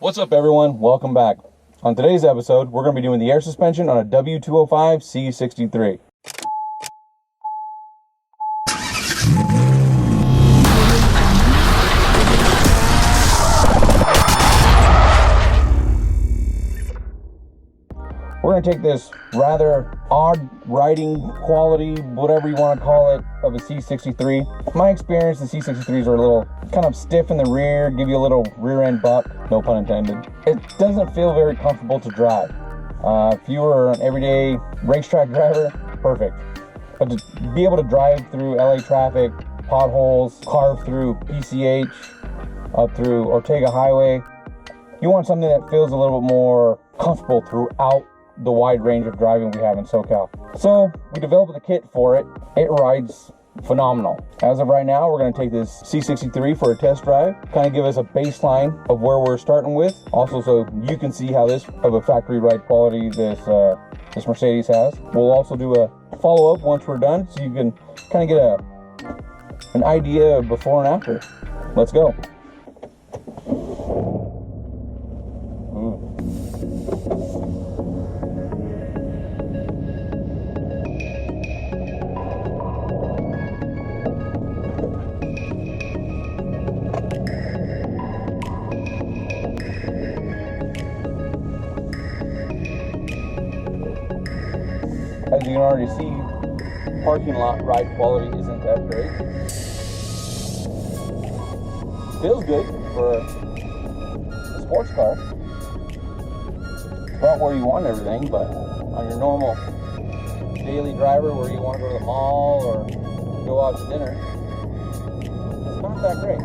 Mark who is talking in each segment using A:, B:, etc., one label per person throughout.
A: What's up everyone, welcome back. On today's episode, we're going to be doing the air suspension on a W205 C63. We're going to take this rather odd riding quality, whatever you want to call it, of a C63. My experience, the C63s are a little kind of stiff in the rear, give you a little rear end buck, no pun intended. It doesn't feel very comfortable to drive. If you were an everyday racetrack driver, perfect. But to be able to drive through LA traffic, potholes, carve through PCH, up through Ortega Highway, you want something that feels a little bit more comfortable throughout the wide range of driving we have in SoCal. So we developed the kit for it. It rides phenomenal. As of right now, we're going to take this C63 for a test drive, kind of give us a baseline of where we're starting with. Also, so you can see how this of a factory ride quality this Mercedes has. We'll also do a follow-up once we're done, so you can kind of get an idea of before and after. Let's go. As you can already see, parking lot ride quality isn't that great. Feels good for a sports car. It's about where you want everything, but on your normal daily driver where you want to go to the mall or go out to dinner, it's not that great.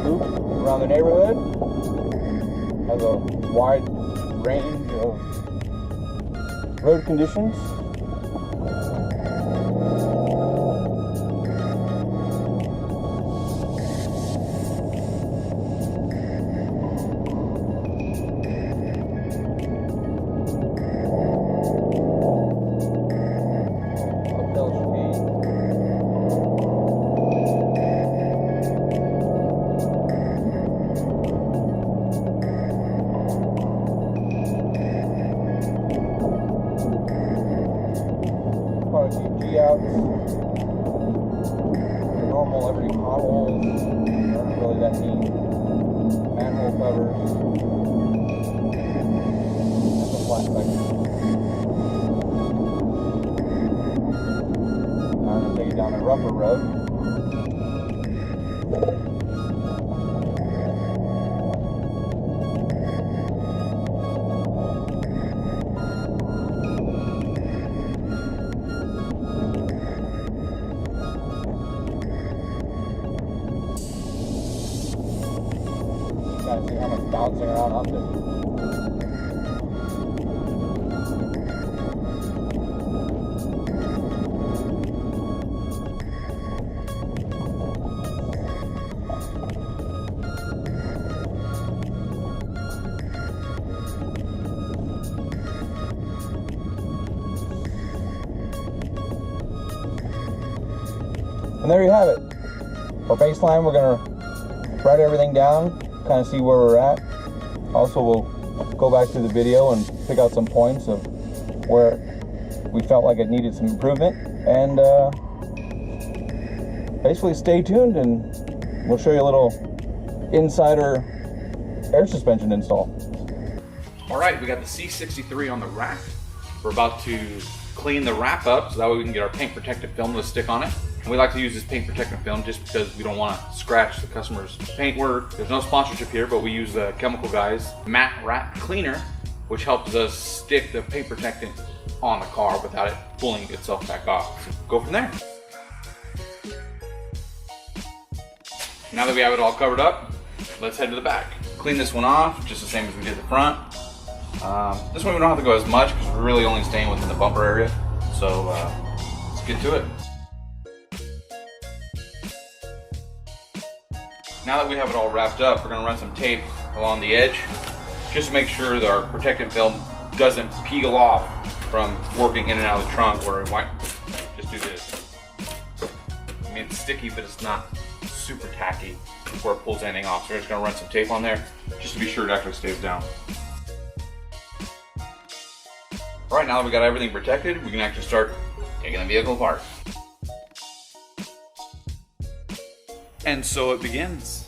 A: Loop around the neighborhood. Has a wide range of road conditions. Outs, normal everyday potholes, aren't really that neat. Manhole covers, and the flat section. Now I'm going to take it down a rougher road. See how much bouncing around on this. And there you have it. For baseline, we're going to write everything down, kind of see where we're at. Also, we'll go back to the video and pick out some points of where we felt like it needed some improvement, and basically stay tuned and we'll show you a little insider air suspension install.
B: All right, we got the C63 on the rack. We're about to clean the wrap up so that way we can get our paint protective film to stick on it. And we like to use this paint protective film just because we don't want to scratch the customer's paintwork. There's no sponsorship here, but we use the Chemical Guys matte wrap cleaner, which helps us stick the paint protectant on the car without it pulling itself back off. So go from there. Now that we have it all covered up, let's head to the back. Clean this one off, just the same as we did the front. This one we don't have to go as much because we're really only staying within the bumper area. So let's get to it. Now that we have it all wrapped up, we're going to run some tape along the edge just to make sure that our protective film doesn't peel off from working in and out of the trunk, where it might just do this. I mean, it's sticky, but it's not super tacky before it pulls anything off. So we're just going to run some tape on there just to be sure it actually stays down. All right, now that we got everything protected, we can actually start taking the vehicle apart. And so it begins.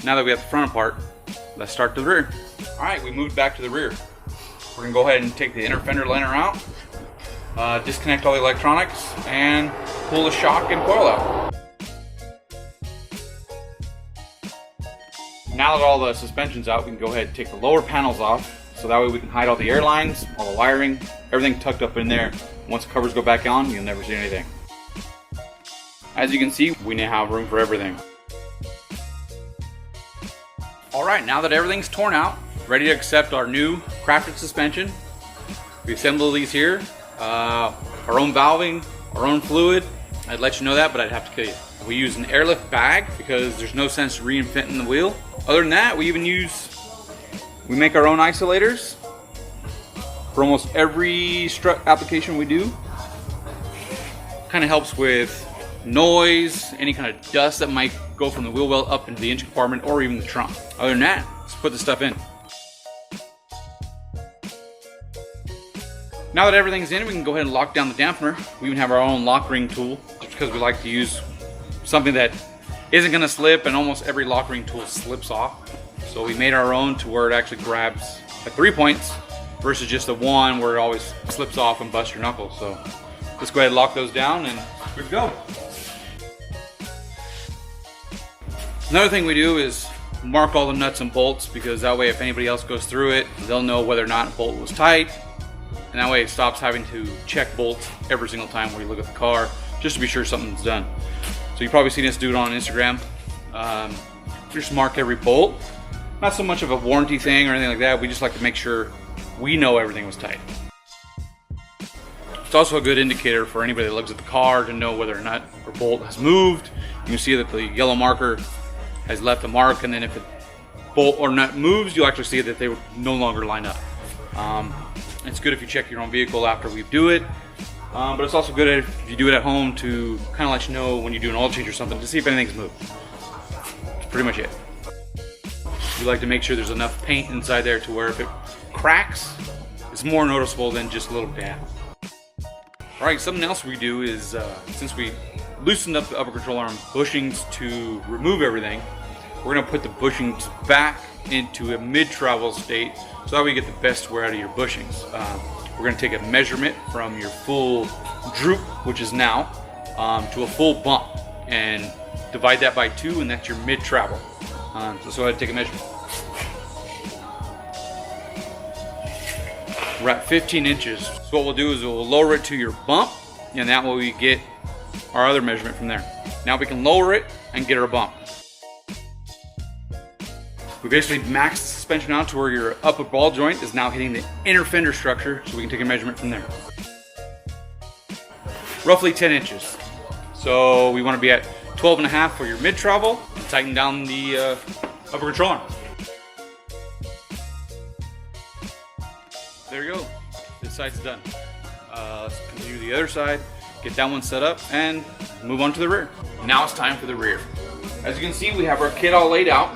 B: Now that we have the front apart, let's start the rear. All right, we moved back to the rear. We're gonna go ahead and take the inner fender liner out, disconnect all the electronics, and pull the shock and coil out. Now that all the suspension's out, we can go ahead and take the lower panels off, so that way we can hide all the airlines, all the wiring, everything tucked up in there. Once the covers go back on, you'll never see anything. As you can see, we now have room for everything. All right, now that everything's torn out, ready to accept our new crafted suspension. We assembled these here, our own valving, our own fluid. I'd let you know that, but I'd have to kill you. We use an airlift bag because there's no sense reinventing the wheel. Other than that, we make our own isolators for almost every strut application we do. Kind of helps with noise, any kind of dust that might go from the wheel well up into the engine compartment or even the trunk. Other than that, let's put the stuff in. Now that everything's in, we can go ahead and lock down the dampener. We even have our own lock ring tool, just because we like to use something that isn't going to slip, and almost every lock ring tool slips off. So we made our own to where it actually grabs at 3 points versus just the one where it always slips off and busts your knuckles. So let's go ahead and lock those down and we're good to go. Another thing we do is mark all the nuts and bolts, because that way if anybody else goes through it, they'll know whether or not a bolt was tight. And that way it stops having to check bolts every single time where you look at the car, just to be sure something's done. So you've probably seen us do it on Instagram. Just mark every bolt. Not so much of a warranty thing or anything like that. We just like to make sure we know everything was tight. It's also a good indicator for anybody that looks at the car to know whether or not a bolt has moved. You can see that the yellow marker has left a mark, and then if a bolt or nut moves, you'll actually see that they will no longer line up. It's good if you check your own vehicle after we do it, but it's also good if you do it at home to kind of let you know when you do an oil change or something to see if anything's moved. That's pretty much it. We like to make sure there's enough paint inside there to where if it cracks, it's more noticeable than just a little dab. All right, something else we do is, since we loosened up the upper control arm bushings to remove everything, we're gonna put the bushings back into a mid-travel state so that we get the best wear out of your bushings. We're gonna take a measurement from your full droop, which is now, to a full bump, and divide that by 2, and that's your mid-travel. So let's go ahead and take a measurement. We're at 15 inches. So what we'll do is we'll lower it to your bump, and that way we get our other measurement from there. Now we can lower it and get our bump. We basically maxed the suspension out to where your upper ball joint is now hitting the inner fender structure, so we can take a measurement from there. Roughly 10 inches. So we want to be at 12.5 for your mid-travel, and tighten down the upper control arm. There you go. This side's done. Let's continue the other side, get that one set up, and move on to the rear. Now it's time for the rear. As you can see, we have our kit all laid out.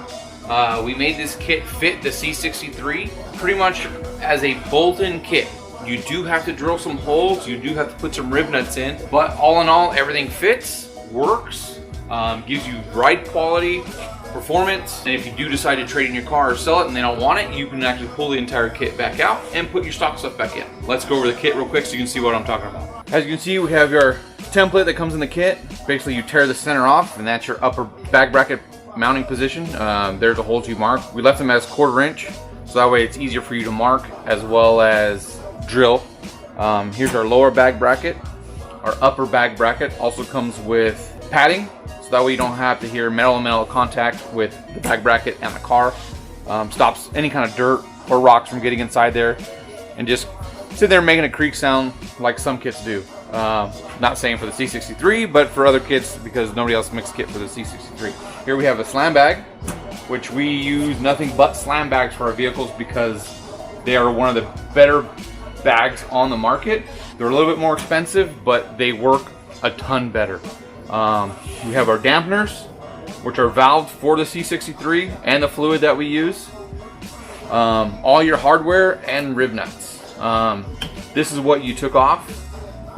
B: We made this kit fit the C63 pretty much as a bolt-in kit. You do have to drill some holes, you do have to put some rib nuts in, but all in all, everything fits, works, gives you ride quality, performance, and if you do decide to trade in your car or sell it and they don't want it, you can actually pull the entire kit back out and put your stock stuff back in. Let's go over the kit real quick so you can see what I'm talking about. As you can see, we have your template that comes in the kit. Basically, you tear the center off, and that's your upper back bracket mounting position. There's the holes you mark. We left them as 1/4 inch, so that way it's easier for you to mark as well as drill. Here's our lower back bracket. Our upper back bracket also comes with padding, so that way you don't have to hear metal-to-metal contact with the back bracket and the car. stops any kind of dirt or rocks from getting inside there, and just sit there making a creak sound like some kits do. Not saying for the C63, but for other kits, because nobody else makes a kit for the C63. Here we have a slam bag, which we use nothing but slam bags for our vehicles because they are one of the better bags on the market. They're a little bit more expensive, but they work a ton better. We have our dampeners, which are valved for the C63 and the fluid that we use. All your hardware and rib nuts. This is what you took off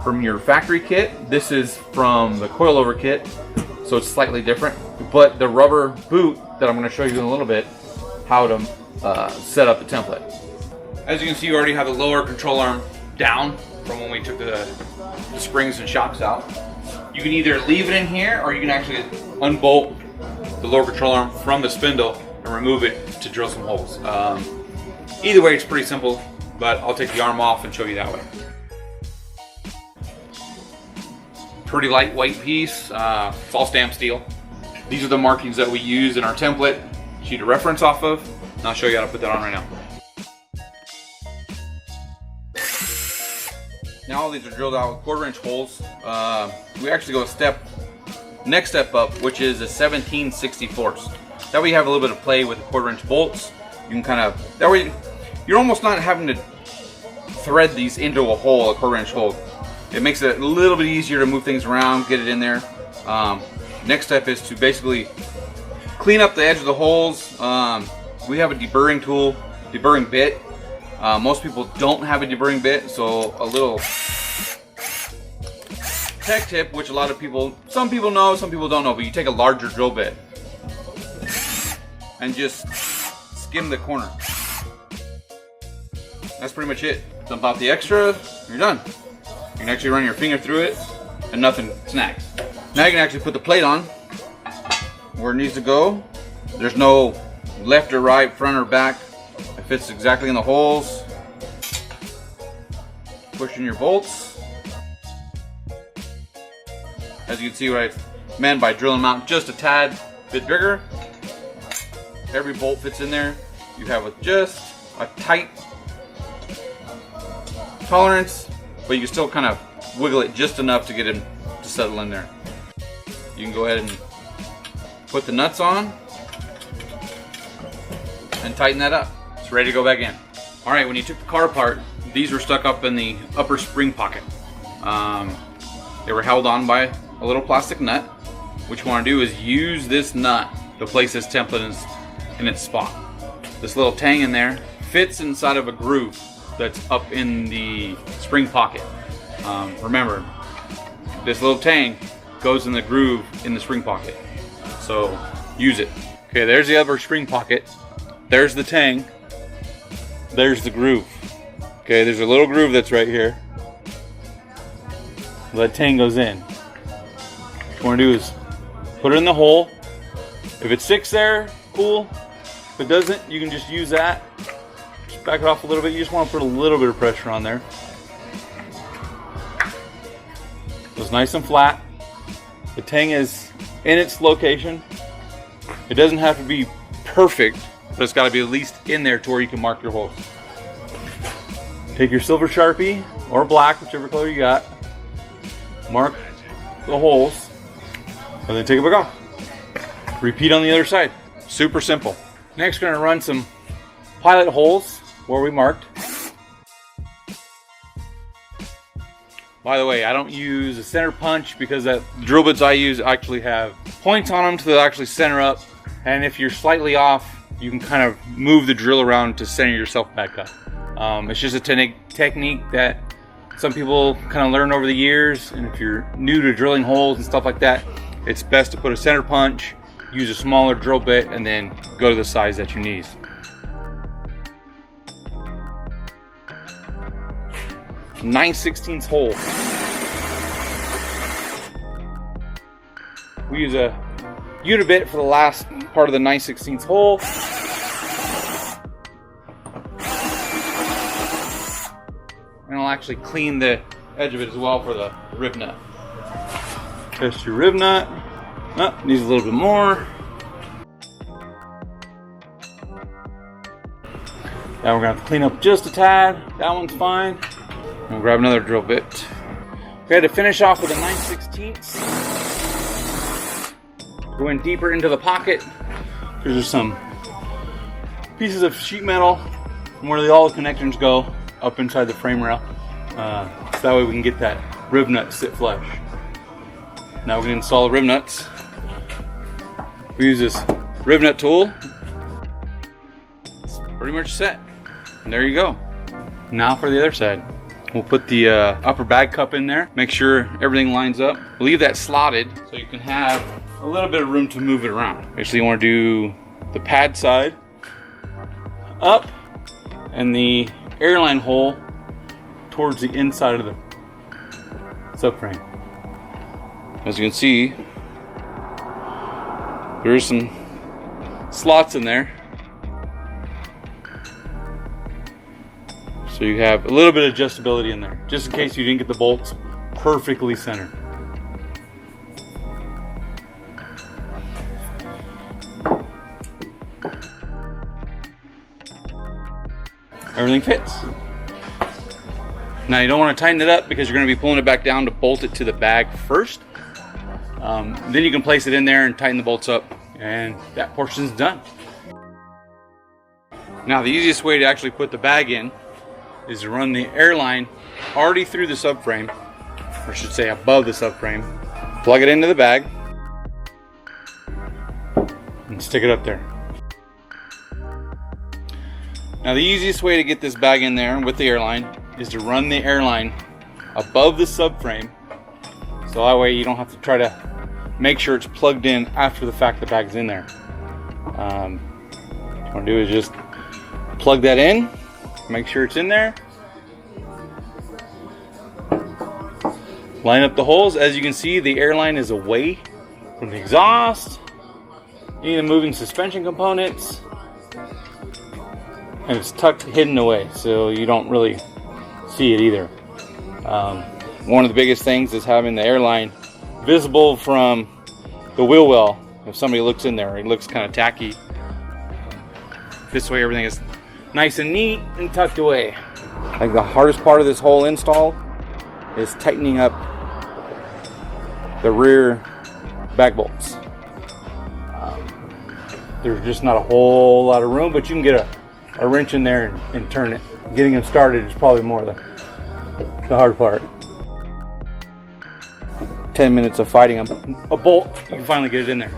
B: from your factory kit. This is from the coilover kit, so it's slightly different. But the rubber boot that I'm going to show you in a little bit how to set up the template. As you can see, you already have the lower control arm down from when we took the springs and shocks out. You can either leave it in here, or you can actually unbolt the lower control arm from the spindle and remove it to drill some holes. Either way, it's pretty simple, but I'll take the arm off and show you that way. Pretty lightweight piece, it's all stamped steel. These are the markings that we use in our template sheet of reference off of, and I'll show you how to put that on right now. Now all these are drilled out with 1/4-inch holes. We actually go next step up, which is a 17/64. That way you have a little bit of play with the 1/4-inch bolts. You can kind of, that way you're almost not having to thread these into a hole, a 1/4-inch hole. It makes it a little bit easier to move things around, get it in there. Next step is to basically clean up the edge of the holes. We have a deburring tool, deburring bit. Most people don't have a deburring bit, so a little tech tip, which a lot of people, some people know, some people don't know, but you take a larger drill bit and just skim the corner. That's pretty much it. Dump out the extra, you're done. You can actually run your finger through it and nothing snags. Now you can actually put the plate on where it needs to go. There's no left or right, front or back. It fits exactly in the holes. Push in your bolts. As you can see what I meant by drilling them out just a tad bit bigger. Every bolt fits in there. You have just a tight tolerance, but you can still kind of wiggle it just enough to get it to settle in there. You can go ahead and put the nuts on and tighten that up. It's ready to go back in. All right, when you took the car apart, these were stuck up in the upper spring pocket. They were held on by a little plastic nut. What you want to do is use this nut to place this template in its spot. This little tang in there fits inside of a groove that's up in the spring pocket. Remember, this little tang goes in the groove in the spring pocket, so use it. Okay, there's the upper spring pocket. There's the tang. There's the groove. Okay, there's a little groove that's right here. That tang goes in. What you want to do is put it in the hole. If it sticks there, cool. If it doesn't, you can just use that. Just back it off a little bit. You just want to put a little bit of pressure on there. So it's nice and flat. The tang is in its location. It doesn't have to be perfect, but it's got to be at least in there to where you can mark your holes. Take your silver Sharpie or black, whichever color you got. Mark the holes, and then take it back off. Repeat on the other side. Super simple. Next, we're going to run some pilot holes where we marked. By the way, I don't use a center punch because the drill bits I use actually have points on them to actually center up. And if you're slightly off, you can kind of move the drill around to center yourself back up. It's just a technique that some people kind of learn over the years. And if you're new to drilling holes and stuff like that, it's best to put a center punch, use a smaller drill bit, and then go to the size that you need. Nine 16ths hole. We use a unibit for the last part of the 9/16 hole. And I'll actually clean the edge of it as well for the rib nut. Test your rib nut. Oh, needs a little bit more. Now we're gonna have to clean up just a tad. That one's fine. We'll grab another drill bit. We had to finish off with a 9/16. Go in deeper into the pocket. There's some pieces of sheet metal from where all the connectors go up inside the frame rail. So that way we can get that rib nut sit flush. Now we're gonna install the rib nuts. We use this rib nut tool. It's pretty much set. And there you go. Now for the other side. We'll put the upper bag cup in there. Make sure everything lines up. Leave that slotted so you can have a little bit of room to move it around. Actually, you want to do the pad side up and the airline hole towards the inside of the subframe. As you can see, there's some slots in there. So you have a little bit of adjustability in there, just in case you didn't get the bolts perfectly centered. Everything fits. Now you don't want to tighten it up because you're going to be pulling it back down to bolt it to the bag first. Then you can place it in there and tighten the bolts up, and that portion's done. Now the easiest way to actually put the bag in is to run the airline already through the subframe, or I should say above the subframe. Plug it into the bag and stick it up there. Now the easiest way to get this bag in there with the airline is to run the airline above the subframe, so that way you don't have to try to make sure it's plugged in after the fact the bag's in there. What you want to do is just plug that in, make sure it's in there, line up the holes. As you can see, the airline is away from the exhaust, any of the moving suspension components, and it's tucked hidden away so you don't really see it either. One of the biggest things is having the airline visible from the wheel well. If somebody looks in there, it looks kind of tacky. This way everything is nice and neat and tucked away. Like the hardest part of this whole install is tightening up the rear back bolts. There's just not a whole lot of room, but you can get a wrench in there and turn it. Getting them started is probably more the hard part. 10 minutes of fighting a bolt, you can finally get it in there.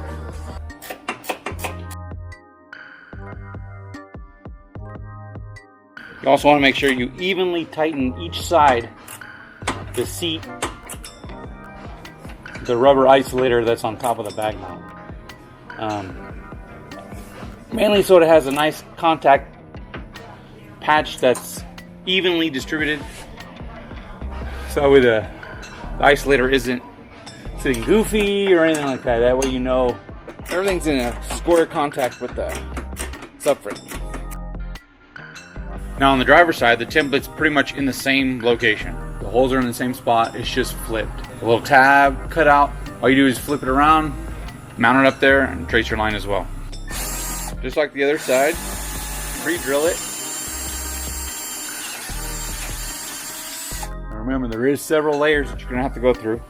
B: You also want to make sure you evenly tighten each side, the seat, the rubber isolator that's on top of the bag mount. Mainly so it has a nice contact patch that's evenly distributed, so that way the isolator isn't sitting goofy or anything like that. That way you know everything's in a square contact with the subframe. Now on the driver's side, the template's pretty much in the same location. The holes are in the same spot, it's just flipped. A little tab cut out, all you do is flip it around, mount it up there, and trace your line as well. Just like the other side, pre-drill it. Now remember, there is several layers that you're gonna have to go through.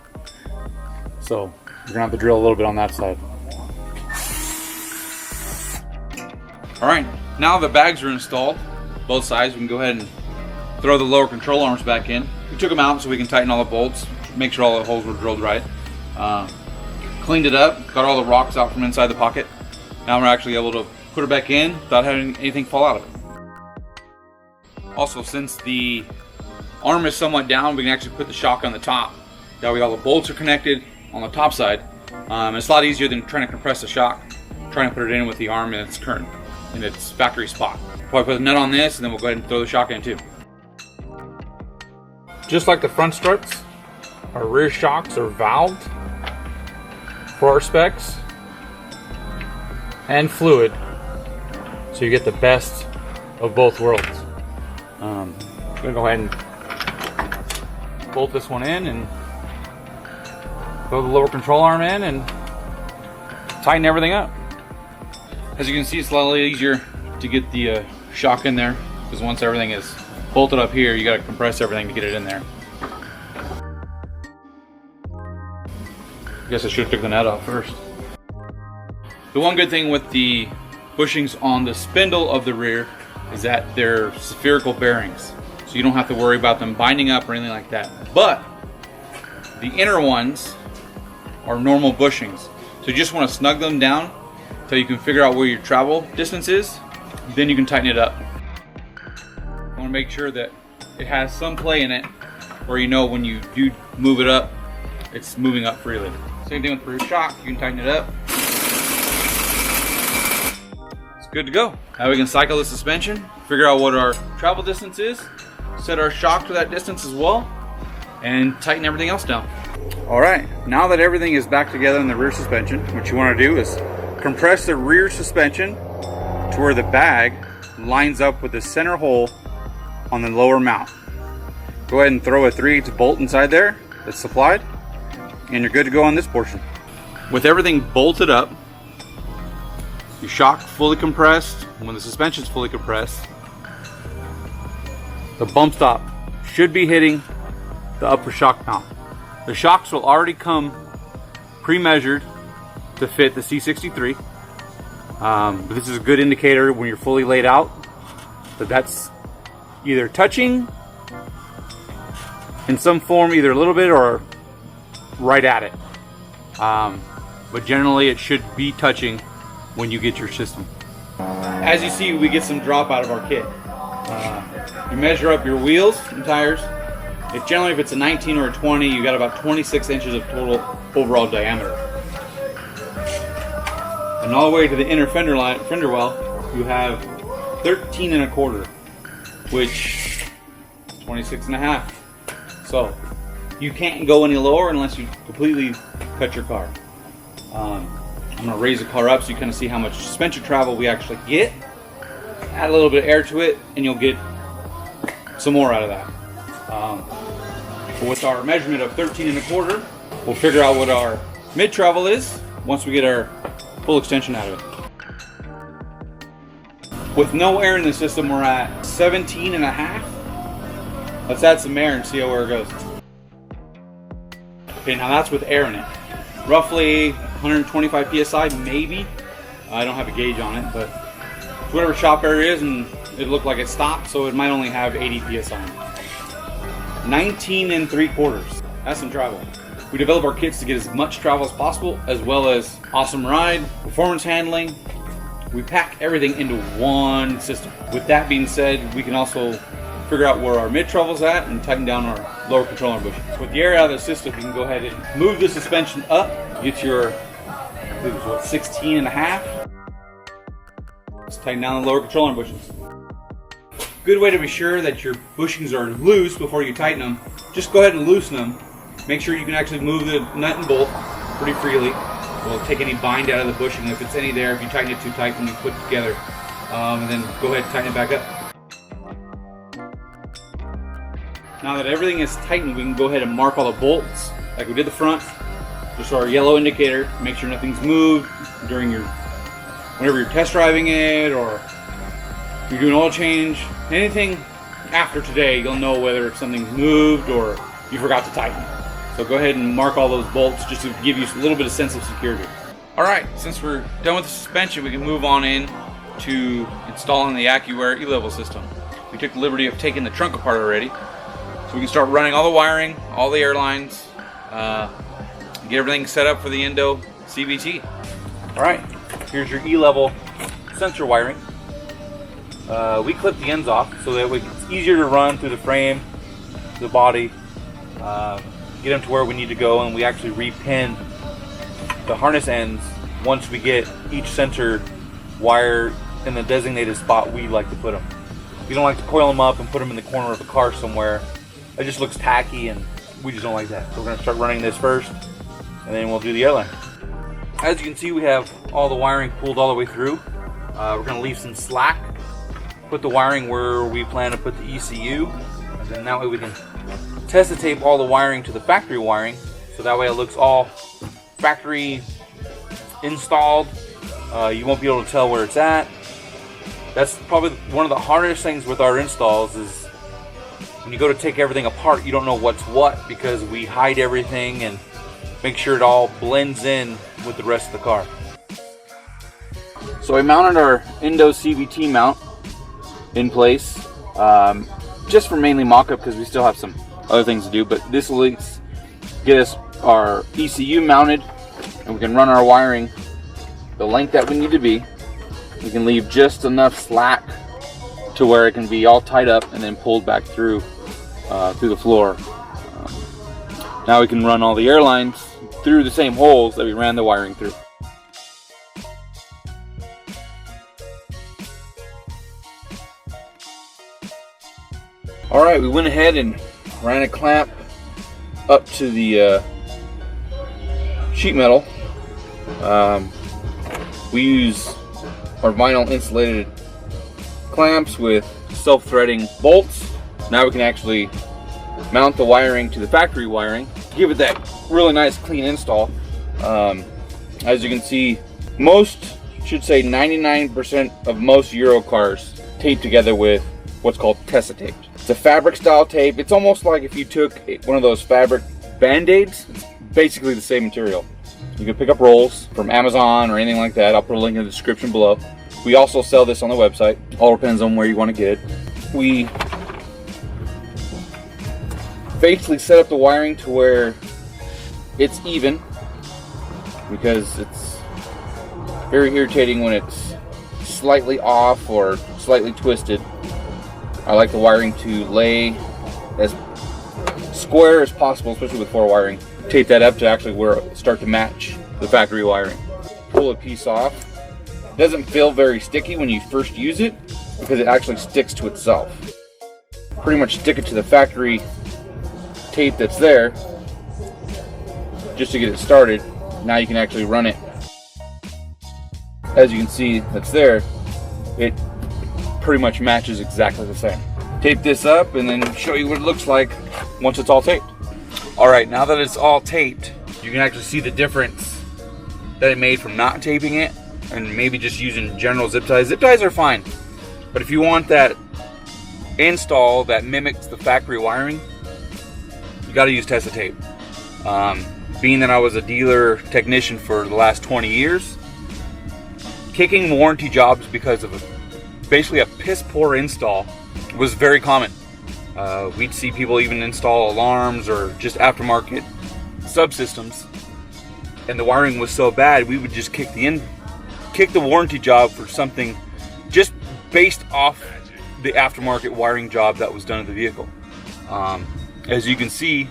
B: So you're gonna have to drill a little bit on that side. All right, now the bags are installed, both sides. We can go ahead and throw the lower control arms back in. We took them out so we can tighten all the bolts, make sure all the holes were drilled right. Cleaned it up, got all the rocks out from inside the pocket. Now we're actually able to put it back in without having anything fall out of it. Also, since the arm is somewhat down, we can actually put the shock on the top. That way all the bolts are connected on the top side. It's a lot easier than trying to compress the shock, trying to put it in with the arm in its factory spot. Probably put the nut on this, and then we'll go ahead and throw the shock in too. Just like the front struts, our rear shocks are valved for our specs and fluid, so you get the best of both worlds. I'm gonna go ahead and bolt this one in and throw the lower control arm in and tighten everything up. As you can see, it's a lot easier to get the shock in there because once everything is bolted up here, you got to compress everything to get it in there. I guess I should have took the nut off first. The one good thing with the bushings on the spindle of the rear is that they're spherical bearings, so you don't have to worry about them binding up or anything like that. But the inner ones are normal bushings, so you just want to snug them down until you can figure out where your travel distance is. Then you can tighten it up. You want to make sure that it has some play in it, where you know when you do move it up, it's moving up freely. Same thing with the rear shock, you can tighten it up. It's good to go. Now we can cycle the suspension, figure out what our travel distance is, set our shock to that distance as well, and tighten everything else down. Alright, now that everything is back together in the rear suspension, what you want to do is compress the rear suspension to where the bag lines up with the center hole on the lower mount. Go ahead and throw a 3/8 bolt inside there that's supplied, and you're good to go on this portion. With everything bolted up, your shock fully compressed, and when the suspension's fully compressed, the bump stop should be hitting the upper shock mount. The shocks will already come pre-measured to fit the C63. But this is a good indicator when you're fully laid out that that's either touching in some form, either a little bit or right at it. But generally it should be touching when you get your system. As you see, we get some drop out of our kit. You measure up your wheels and tires. If it's a 19 or a 20, you got about 26 inches of total overall diameter. And all the way to the inner fender well, you have 13 1/4, which is 26 1/2. So you can't go any lower unless you completely cut your car. I'm going to raise the car up so you kind of see how much suspension travel we actually get. Add a little bit of air to it and you'll get some more out of that. With our measurement of 13 1/4, we'll figure out what our mid travel is once we get our full extension out of it. With no air in the system, we're at 17 1/2. Let's add some air and see where it goes. Okay, now that's with air in it. Roughly 125 PSI, maybe. I don't have a gauge on it, but it's whatever shop air is, and it looked like it stopped, so it might only have 80 PSI. 19 3/4. That's some travel. We develop our kits to get as much travel as possible, as well as awesome ride, performance handling. We pack everything into one system. With that being said, we can also figure out where our mid travel's at and tighten down our lower control arm bushings. With the air out of the system, you can go ahead and move the suspension up, get your, I believe it was 16 1/2. Let's tighten down the lower control arm bushings. Good way to be sure that your bushings are loose before you tighten them, just go ahead and loosen them. Make sure you can actually move the nut and bolt pretty freely. We'll take any bind out of the bushing. If it's any there, if you tighten it too tight when you put it together, and then go ahead and tighten it back up. Now that everything is tightened, we can go ahead and mark all the bolts like we did the front. Just our yellow indicator, make sure nothing's moved during whenever you're test driving it, or you're doing oil change. Anything after today, you'll know whether something's moved or you forgot to tighten. So go ahead and mark all those bolts just to give you a little bit of sense of security. Alright, since we're done with the suspension, we can move on in to installing the AccuAir E-Level system. We took the liberty of taking the trunk apart already, so we can start running all the wiring, all the airlines, get everything set up for the Endo CVT. Alright, here's your E-Level sensor wiring. We clip the ends off so that it's easier to run through the frame, the body, get them to where we need to go, and we actually repin the harness ends once we get each sensor wire in the designated spot we like to put them. We don't like to coil them up and put them in the corner of the car somewhere. It just looks tacky and we just don't like that. So we're going to start running this first and then we'll do the airline. As you can see, we have all the wiring pulled all the way through. We're going to leave some slack, put the wiring where we plan to put the ECU, and then that way we can test the tape all the wiring to the factory wiring, so that way it looks all factory installed. You won't be able to tell where it's at. That's probably one of the hardest things with our installs is when you go to take everything apart, you don't know what's what because we hide everything and make sure it all blends in with the rest of the car. So I mounted our Indo CVT mount in place, just for mainly mock-up because we still have some other things to do, but this will at least get us our ECU mounted and we can run our wiring the length that we need to be. We can leave just enough slack to where it can be all tied up and then pulled back through the floor. Now we can run all the airlines through the same holes that we ran the wiring through. Alright, we went ahead and ran a clamp up to the sheet metal. We use our vinyl insulated clamps with self-threading bolts. Now we can actually mount the wiring to the factory wiring, give it that really nice clean install. As you can see, most, should say 99% of most Euro cars tape together with what's called Tessa tape. It's a fabric style tape. It's almost like if you took one of those fabric band-aids. It's basically the same material. You can pick up rolls from Amazon or anything like that. I'll put a link in the description below. We also sell this on the website. All depends on where you want to get it. We basically set up the wiring to where it's even, because it's very irritating when it's slightly off or slightly twisted. I like the wiring to lay as square as possible, especially with four wiring. Tape that up to actually where it start to match the factory wiring. Pull a piece off. It doesn't feel very sticky when you first use it because it actually sticks to itself. Pretty much stick it to the factory tape that's there just to get it started. Now you can actually run it. As you can see, that's there. It pretty much matches exactly the same. Tape this up and then show you what it looks like once it's all taped. Alright, now that it's all taped, you can actually see the difference that it made from not taping it and maybe just using general zip ties. Zip ties are fine, but if you want that install that mimics the factory wiring, you got to use Tessa tape. Being that I was a dealer technician for the last 20 years, kicking warranty jobs because of basically a piss poor install was very common. We'd see people even install alarms or just aftermarket subsystems, and the wiring was so bad we would just kick the warranty job for something just based off the aftermarket wiring job that was done to the vehicle. As you can see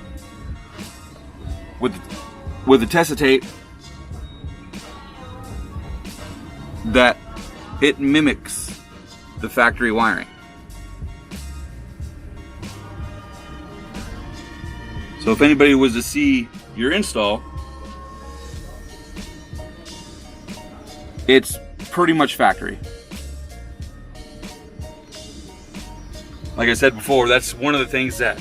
B: with the Tessa tape, that it mimics the factory wiring. So if anybody was to see your install, it's pretty much factory. Like I said before, that's one of the things that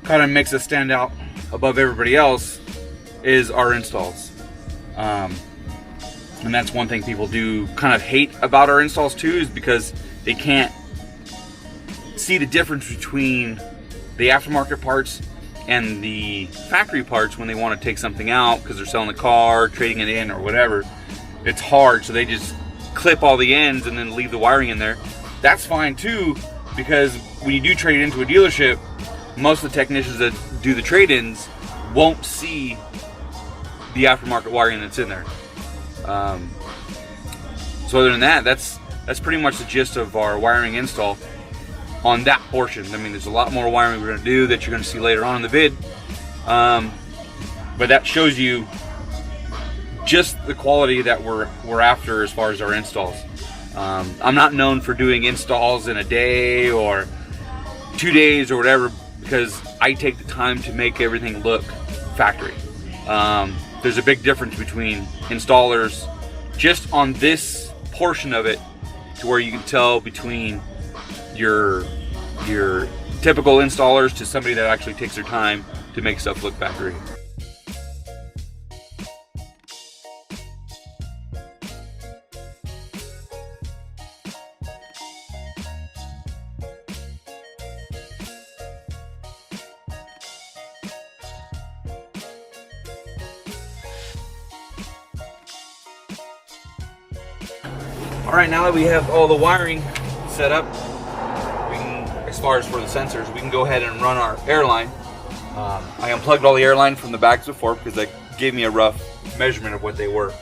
B: kind of makes us stand out above everybody else is our installs. And that's one thing people do kind of hate about our installs too, is because they can't see the difference between the aftermarket parts and the factory parts when they want to take something out because they're selling the car, trading it in, or whatever. It's hard, so they just clip all the ends and then leave the wiring in there. That's fine too, because when you do trade it into a dealership, most of the technicians that do the trade-ins won't see the aftermarket wiring that's in there. So other than that, that's pretty much the gist of our wiring install on that portion. I mean, there's a lot more wiring we're going to do that you're going to see later on in the vid, but that shows you just the quality that we're after as far as our installs. I'm not known for doing installs in a day or 2 days or whatever, because I take the time to make everything look factory. There's a big difference between installers just on this portion of it, to where you can tell between your typical installers to somebody that actually takes their time to make stuff look factory. All right, now that we have all the wiring set up, we can, as far as for the sensors, we can go ahead and run our airline. I unplugged all the airline from the bags before because that gave me a rough measurement of what they were.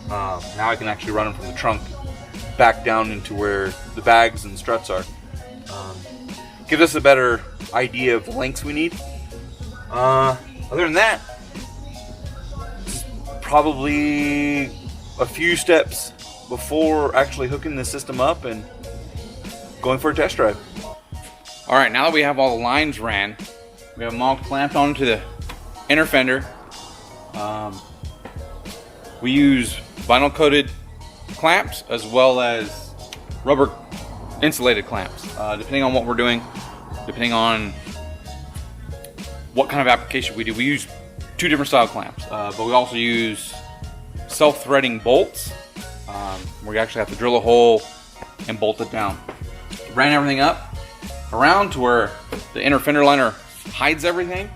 B: Now I can actually run them from the trunk back down into where the bags and struts are. Gives us a better idea of the lengths we need. Other than that, probably a few steps before actually hooking the system up and going for a test drive. All right, now that we have all the lines ran, we have them all clamped onto the inner fender. We use vinyl coated clamps as well as rubber insulated clamps, depending on what we're doing, depending on what kind of application we do. We use two different style clamps, but we also use self-threading bolts, where you actually have to drill a hole and bolt it down. Ran everything up around to where the inner fender liner hides everything,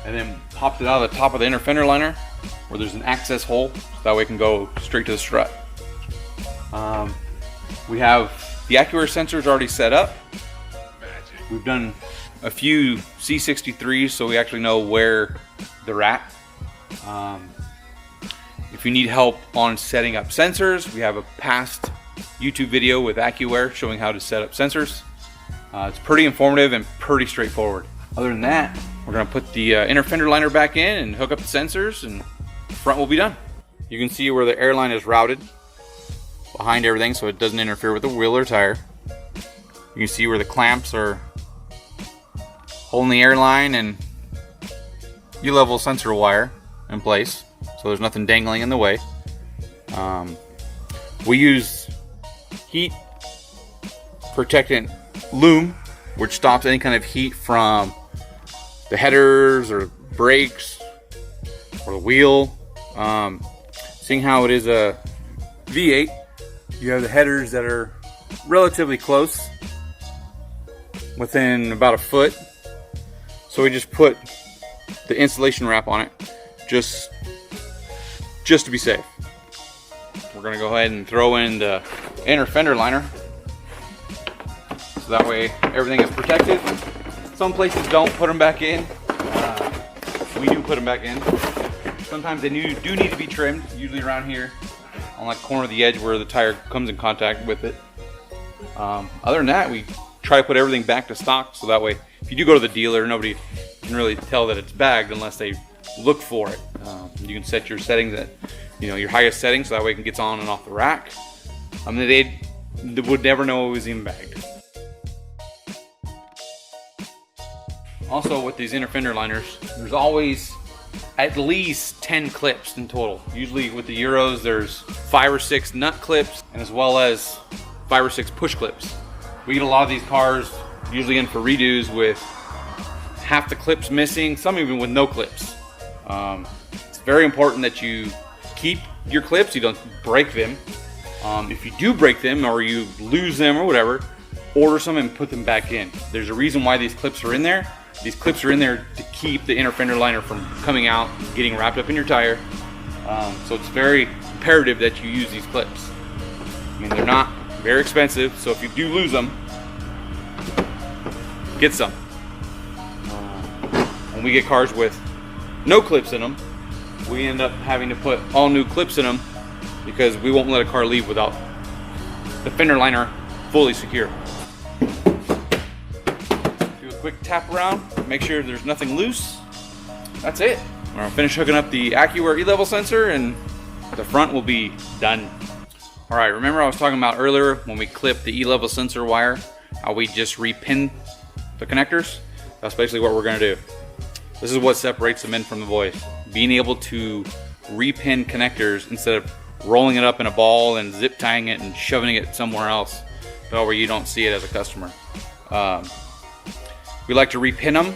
B: and then popped it out of the top of the inner fender liner where there's an access hole, so that way it can go straight to the strut. We have the AccuAir sensors already set up. We've done a few C63s, so we actually know where they're at. If you need help on setting up sensors, we have a past YouTube video with AccuAir showing how to set up sensors. It's pretty informative and pretty straightforward. Other than that, we're going to put the inner fender liner back in and hook up the sensors, and the front will be done. You can see where the airline is routed behind everything so it doesn't interfere with the wheel or tire. You can see where the clamps are holding the airline and E-level sensor wire in place, so there's nothing dangling in the way. We use heat protectant loom, which stops any kind of heat from the headers or brakes or the wheel. Seeing how it is a V8, you have the headers that are relatively close, within about a foot. So we just put the insulation wrap on it, just to be safe. We're gonna go ahead and throw in the inner fender liner, so that way everything is protected. Some places don't put them back in. We do put them back in. Sometimes they do need to be trimmed, usually around here on like corner of the edge where the tire comes in contact with it. Other than that, we try to put everything back to stock, so that way if you do go to the dealer, nobody can really tell that it's bagged unless they look for it. You can set your settings at your highest setting, so that way it gets on and off the rack. They would never know it was even bagged. Also, with these inner fender liners, there's always at least 10 clips in total. Usually with the Euros, there's 5 or 6 nut clips, and as well as 5 or 6 push clips. We get a lot of these cars usually in for redos with half the clips missing, some even with no clips. It's very important that you keep your clips, you don't break them. If you do break them or you lose them or whatever, order some and put them back in. There's a reason why these clips are in there. These clips are in there to keep the inner fender liner from coming out and getting wrapped up in your tire. So it's very imperative that you use these clips. I mean, they're not very expensive, so if you do lose them, get some. When we get cars with no clips in them, we end up having to put all new clips in them because we won't let a car leave without the fender liner fully secure. Do a quick tap around, make sure there's nothing loose. That's it. We're gonna finish hooking up the AccuAir E-level sensor and the front will be done. All right, remember I was talking about earlier when we clip the E-level sensor wire, how we just repin the connectors? That's basically what we're gonna do. This is what separates the men from the boys. Being able to repin connectors instead of rolling it up in a ball and zip tying it and shoving it somewhere else where you don't see it as a customer. We like to repin them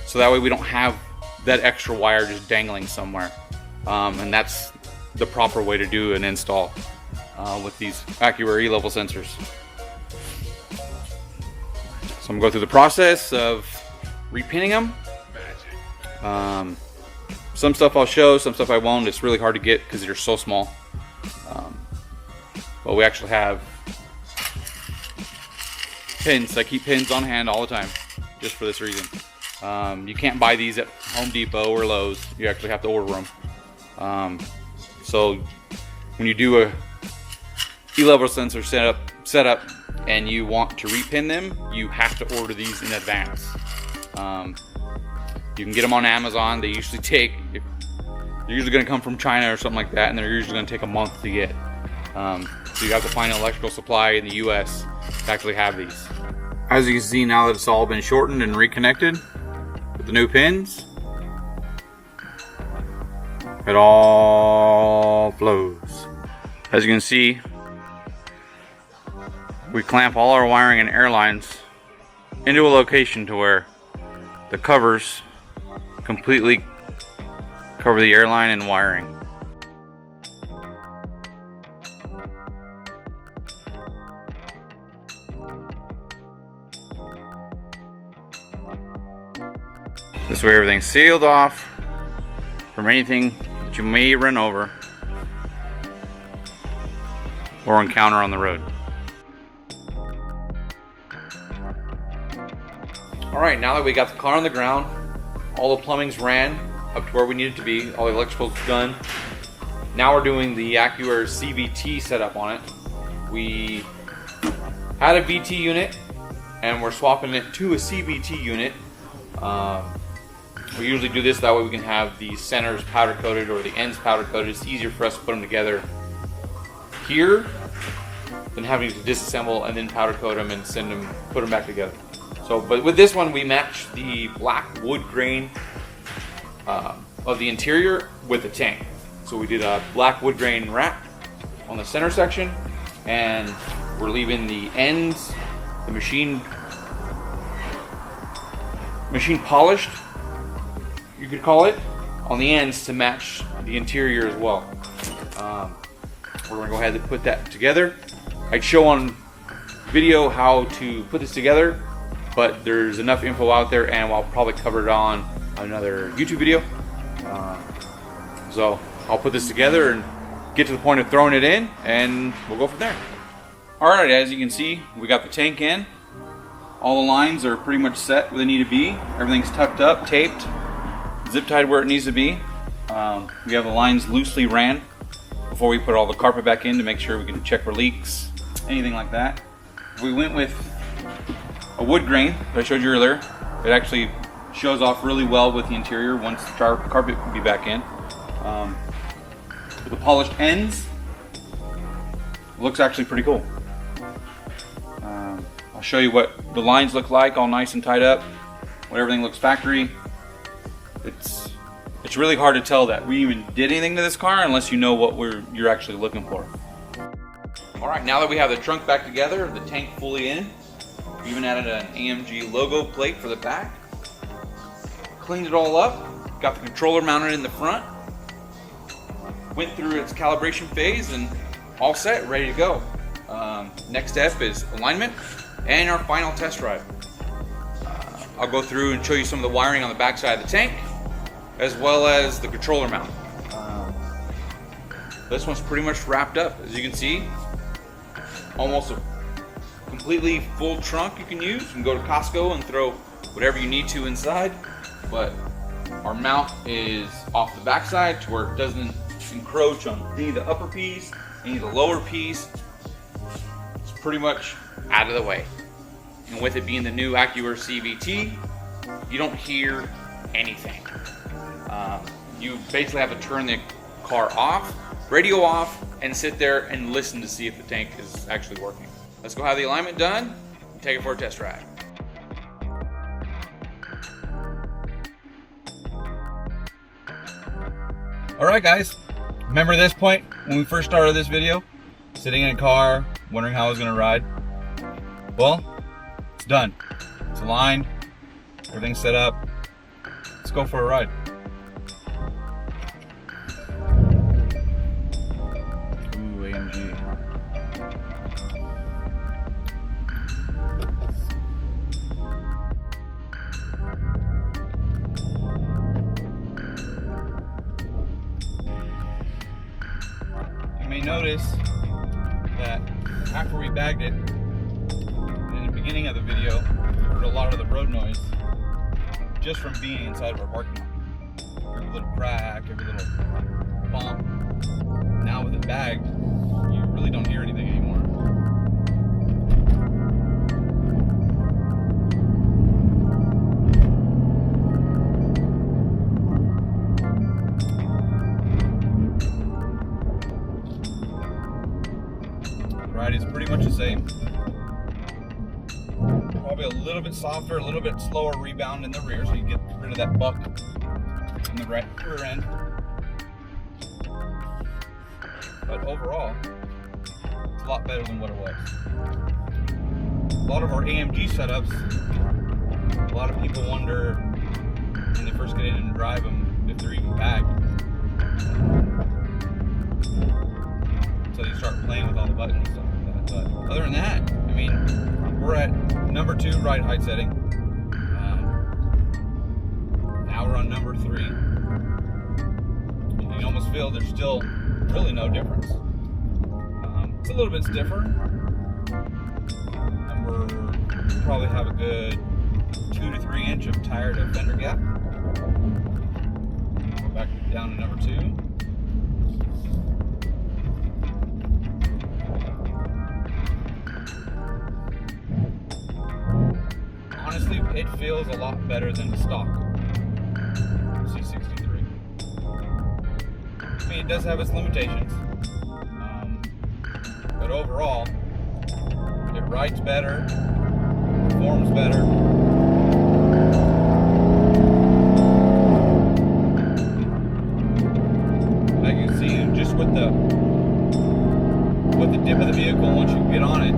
B: so that way we don't have that extra wire just dangling somewhere. And that's the proper way to do an install with these AccuAir E-level sensors. So I'm going to go through the process of repinning them. Some stuff I'll show, some stuff I won't. It's really hard to get because they're so small. But but we actually have pins. I keep pins on hand all the time, just for this reason. You can't buy these at Home Depot or Lowe's. You actually have to order them. So when you do a E-level sensor setup and you want to repin them, you have to order these in advance. You can get them on Amazon. They usually take, they're usually going to come from China or something like that, and they're usually going to take a month to get. So you have to find an electrical supply in the US to actually have these. As you can see, now that it's all been shortened and reconnected with the new pins, it all flows. As you can see, we clamp all our wiring and airlines into a location to where the covers completely cover the airline and wiring. This way everything's sealed off from anything that you may run over or encounter on the road. Alright, now that we got the car on the ground, all the plumbing's ran up to where we need it to be, all the electrical's done. Now we're doing the AccuAir CVT setup on it. We had a VT unit and we're swapping it to a CVT unit. We usually do this that way we can have the centers powder coated or the ends powder coated. It's easier for us to put them together here than having to disassemble and then powder coat them and put them back together. So, but with this one we match the black wood grain of the interior with the tank. So we did a black wood grain wrap on the center section, and we're leaving the ends, the machine polished, you could call it, on the ends to match the interior as well. We're going to go ahead and put that together. I'd show on video how to put this together, but there's enough info out there, and I'll probably cover it on another YouTube video. So I'll put this together and get to the point of throwing it in, and we'll go from there. Alright, as you can see, we got the tank in. All the lines are pretty much set where they need to be. Everything's tucked up, taped, zip tied where it needs to be. We have the lines loosely ran before we put all the carpet back in to make sure we can check for leaks, anything like that. We went with a wood grain that I showed you earlier. It actually shows off really well with the interior once the carpet can be back in. With the polished ends, it looks actually pretty cool. I'll show you what the lines look like, all nice and tied up, when everything looks factory. It's really hard to tell that we even did anything to this car unless you know what you're actually looking for. Alright, now that we have the trunk back together, the tank fully in, we even added an AMG logo plate for the back. Cleaned it all up, got the controller mounted in the front, went through its calibration phase, and all set, ready to go. Next step is alignment and our final test drive. I'll go through and show you some of the wiring on the back side of the tank, as well as the controller mount. This one's pretty much wrapped up. As you can see, almost a completely full trunk you can use. You can go to Costco and throw whatever you need to inside, but our mount is off the back side to where it doesn't encroach on any of the upper piece, any of the lower piece. It's pretty much out of the way. And with it being the new AccuAir CVT, you don't hear anything. You basically have to turn the car off, radio off, and sit there and listen to see if the tank is actually working. Let's go have the alignment done and take it for a test drive. Alright guys, remember this point when we first started this video? Sitting in a car, wondering how I was going to ride? Well, it's done. It's aligned, everything's set up. Let's go for a ride. Ooh, AMG. You may notice that after we bagged it, in the beginning of the video, heard a lot of the road noise just from being inside of our parking lot. Every little crack, every little bump. Now with it bagged, you really don't hear anything anymore. The ride is pretty much the same. Probably a little bit softer, a little bit slower rebound in the rear, so you get rid of that buck in the rear end. But overall, it's a lot better than what it was. A lot of our AMG setups, a lot of people wonder when they first get in and drive them if they're even bagged. Until you start playing with all the buttons and stuff like that. But other than that, I mean, we're at number 2 ride height setting. Now we're on number 3. You can almost feel there's still really no difference. It's a little bit stiffer, and we're probably have a good 2 to 3 inch of tire to fender gap. Go back down to number 2. Honestly, it feels a lot better than the stock C63. I mean, it does have its limitations, but overall, it rides better, performs better. Like you can see, just with the dip of the vehicle, once you get on it,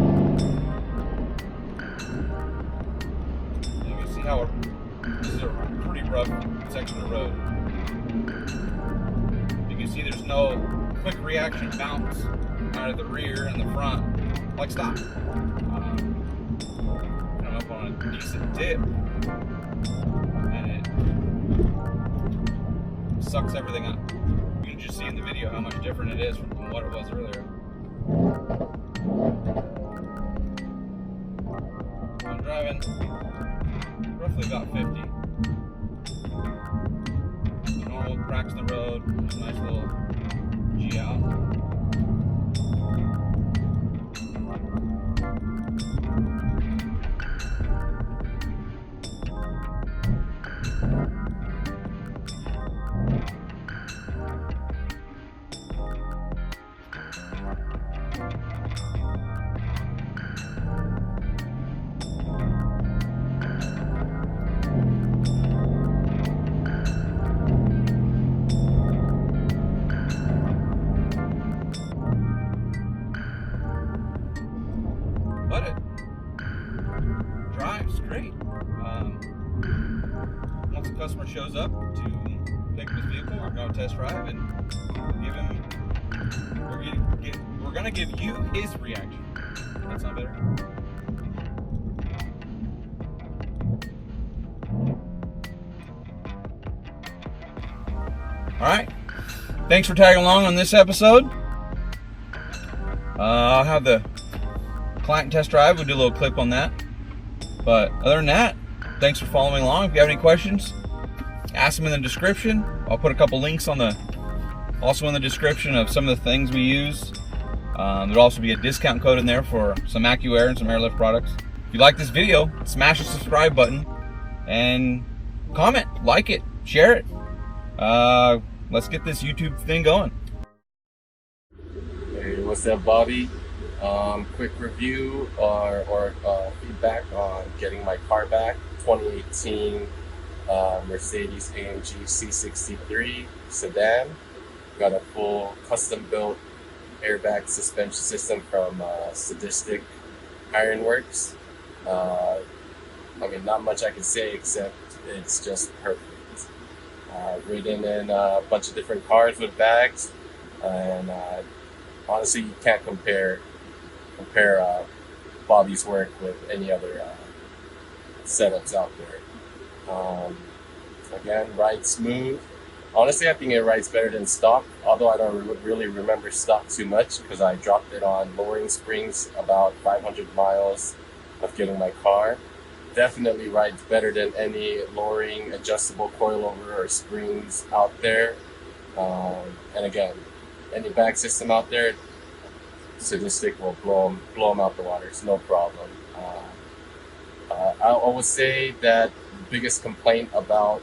B: you can see how this is a pretty rough section of road. You can see there's no quick reaction bounce out of the rear and the front, like stock. I'm up on a decent dip, and it sucks everything up. You can just see in the video how much different it is from what it was earlier. I'm driving roughly about 50. Normal cracks in the road, a nice little G out. But it drives great. Once the customer shows up to pick up his vehicle, we're going to test drive and give him. We're going to give you his reaction. That sound better? All right. Thanks for tagging along on this episode. I'll have the client test drive. We'll do a little clip on that. But other than that, thanks for following along. If you have any questions, ask them in the description. I'll put a couple links also in the description of some of the things we use. There'll also be a discount code in there for some AccuAir and some airlift products. If you like this video, smash the subscribe button and comment, like it, share it. Let's get this YouTube thing going.
C: Hey, what's up, Bobby? Quick review or feedback on getting my car back. 2018 Mercedes AMG C63 sedan. Got a full custom-built airbag suspension system from Sadistic Werks. I mean, not much I can say except it's just perfect. Ridden in a bunch of different cars with bags, and honestly, you can't compare Bobby's work with any other setups out there. Again, ride smooth. Honestly, I think it rides better than stock, although I don't really remember stock too much because I dropped it on lowering springs about 500 miles of getting my car. Definitely rides better than any lowering adjustable coilover or springs out there. And again, any bag system out there, Sadistic will blow them out the water. It's no problem. I would say that the biggest complaint about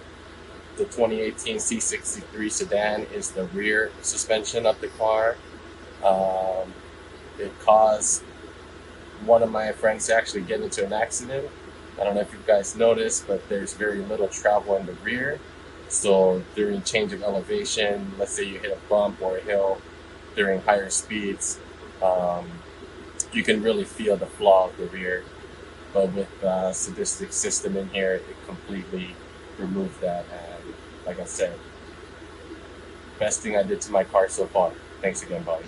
C: the 2018 C63 sedan is the rear suspension of the car. It caused one of my friends to actually get into an accident. I don't know if you guys noticed, but there's very little travel in the rear. So during change of elevation, let's say you hit a bump or a hill during higher speeds, you can really feel the flaw of the rear. But with Sadistic system in here, it completely removed that. And like I said, best thing I did to my car so far. Thanks again, buddy.